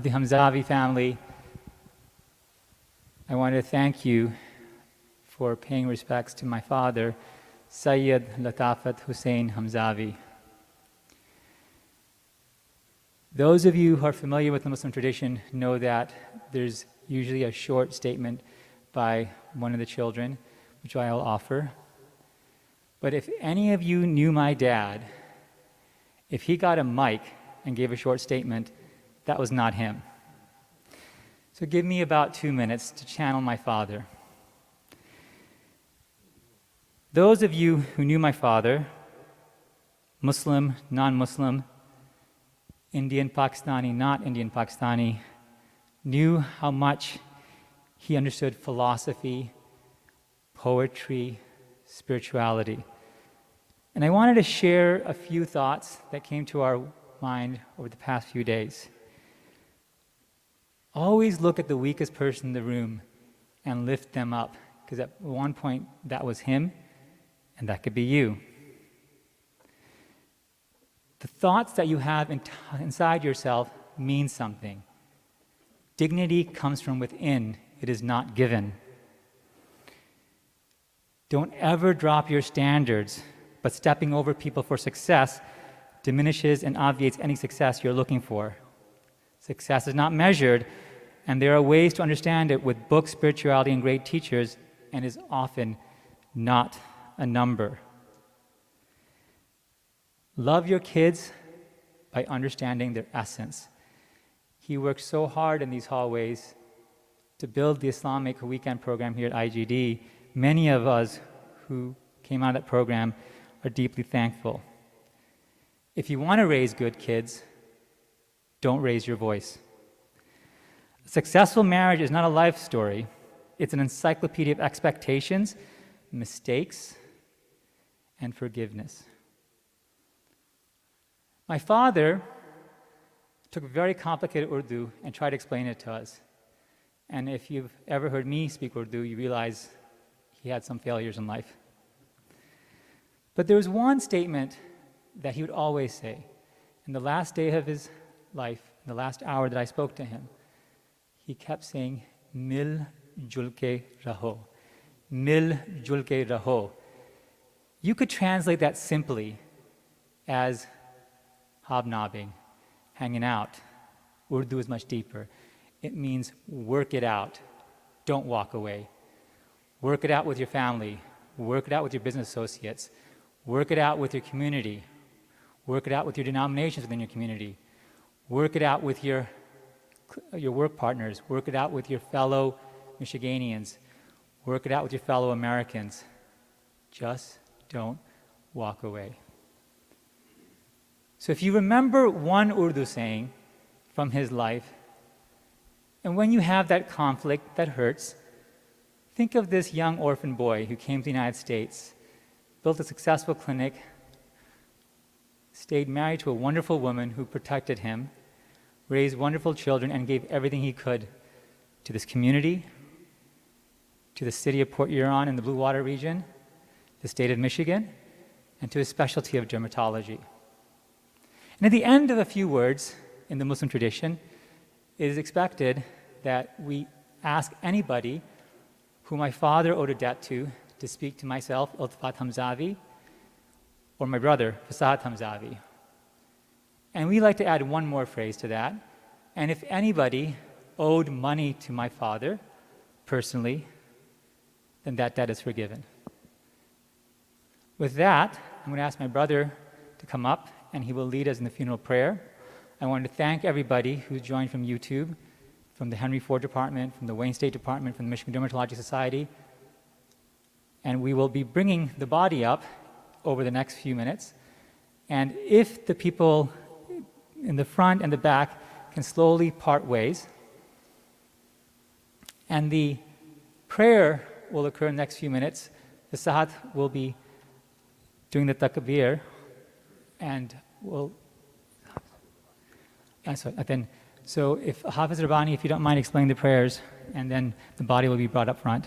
the Hamzavi family, I want to thank you for paying respects to my father, Syed Latafat Hussain Hamzavi. Those of you who are familiar with the Muslim tradition know that there's usually a short statement by one of the children, which I'll offer. But if any of you knew my dad, if he got a mic and gave a short statement, that was not him. So give me about 2 minutes to channel my father. Those of you who knew my father, Muslim, non-Muslim, Indian Pakistani, not Indian Pakistani, knew how much he understood philosophy, poetry, spirituality. And I wanted to share a few thoughts that came to our mind over the past few days. Always look at the weakest person in the room and lift them up, because at one point that was him, and that could be you. The thoughts that you have inside yourself mean something. Dignity comes from within, it is not given. Don't ever drop your standards, but stepping over people for success diminishes and obviates any success you're looking for. Success is not measured, and there are ways to understand it with books, spirituality, and great teachers, and is often not a number. Love your kids by understanding their essence. He worked so hard in these hallways to build the Islamic weekend program here at IGD. Many of us who came out of that program are deeply thankful. If you want to raise good kids, don't raise your voice. A successful marriage is not a life story. It's an encyclopedia of expectations, mistakes, and forgiveness. My father took very complicated Urdu and tried to explain it to us. And if you've ever heard me speak Urdu, you realize he had some failures in life. But there was one statement that he would always say. In the last day of his life, in the last hour that I spoke to him, he kept saying, Mil julke raho. Mil julke raho. You could translate that simply as hobnobbing, hanging out. Urdu is much deeper. It means work it out. Don't walk away. Work it out with your family. Work it out with your business associates. Work it out with your community. Work it out with your denominations within your community. Work it out with your work partners. Work it out with your fellow Michiganians. Work it out with your fellow Americans. Just don't walk away. So if you remember one Urdu saying from his life, and when you have that conflict that hurts, think of this young orphan boy who came to the United States, built a successful clinic, stayed married to a wonderful woman who protected him, raised wonderful children, and gave everything he could to this community, to the city of Port Huron in the Blue Water region, the state of Michigan, and to his specialty of dermatology. And at the end of a few words in the Muslim tradition, it is expected that we ask anybody who my father owed a debt to speak to myself, Iltefat Hamzavi, or my brother, Fasahat Hamzavi. And we like to add one more phrase to that. And if anybody owed money to my father personally, then that debt is forgiven. With that, I'm going to ask my brother to come up, and he will lead us in the funeral prayer. I want to thank everybody who joined from YouTube, from the Henry Ford Department, from the Wayne State Department, from the Michigan Dermatology Society. And we will be bringing the body up over the next few minutes. And if the people in the front and the back can slowly part ways, and the prayer will occur in the next few minutes. The Sahat will be doing the takbir, and we'll. So if Hafiz Rabbani, if you don't mind explaining the prayers, and then the body will be brought up front.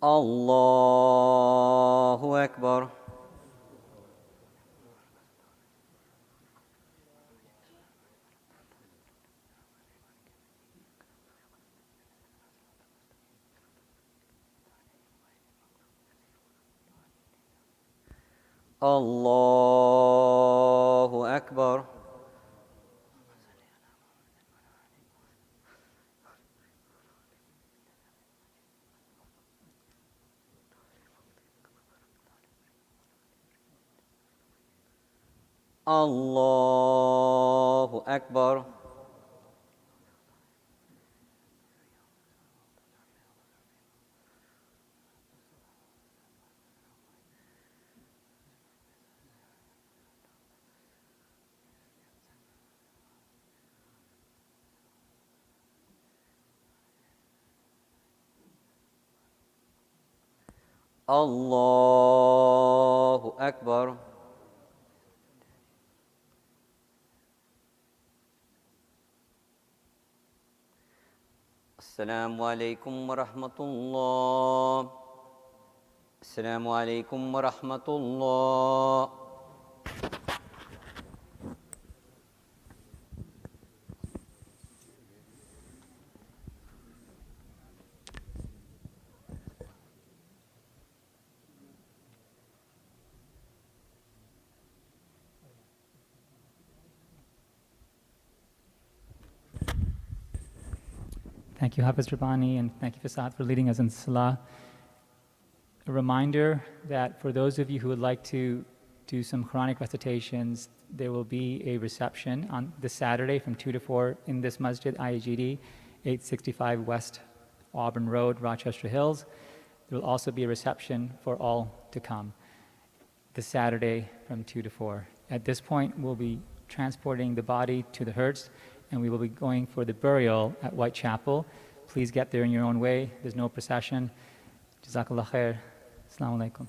الله أكبر. الله أكبر. الله أكبر. الله أكبر. السلام عليكم ورحمة الله. السلام عليكم ورحمة الله. Thank you, Hafiz Rabbani, and thank you, Fasahat, for leading us in Salah. A reminder that for those of you who would like to do some Quranic recitations, there will be a reception on this Saturday from 2 to 4 in this masjid, IAGD, 865 West Auburn Road, Rochester Hills. There will also be a reception for all to come this Saturday from 2 to 4. At this point, we'll be transporting the body to the Hertz, and we will be going for the burial at Whitechapel. Please get there in your own way. There's no procession. Jazakallah khair. Assalamu alaikum.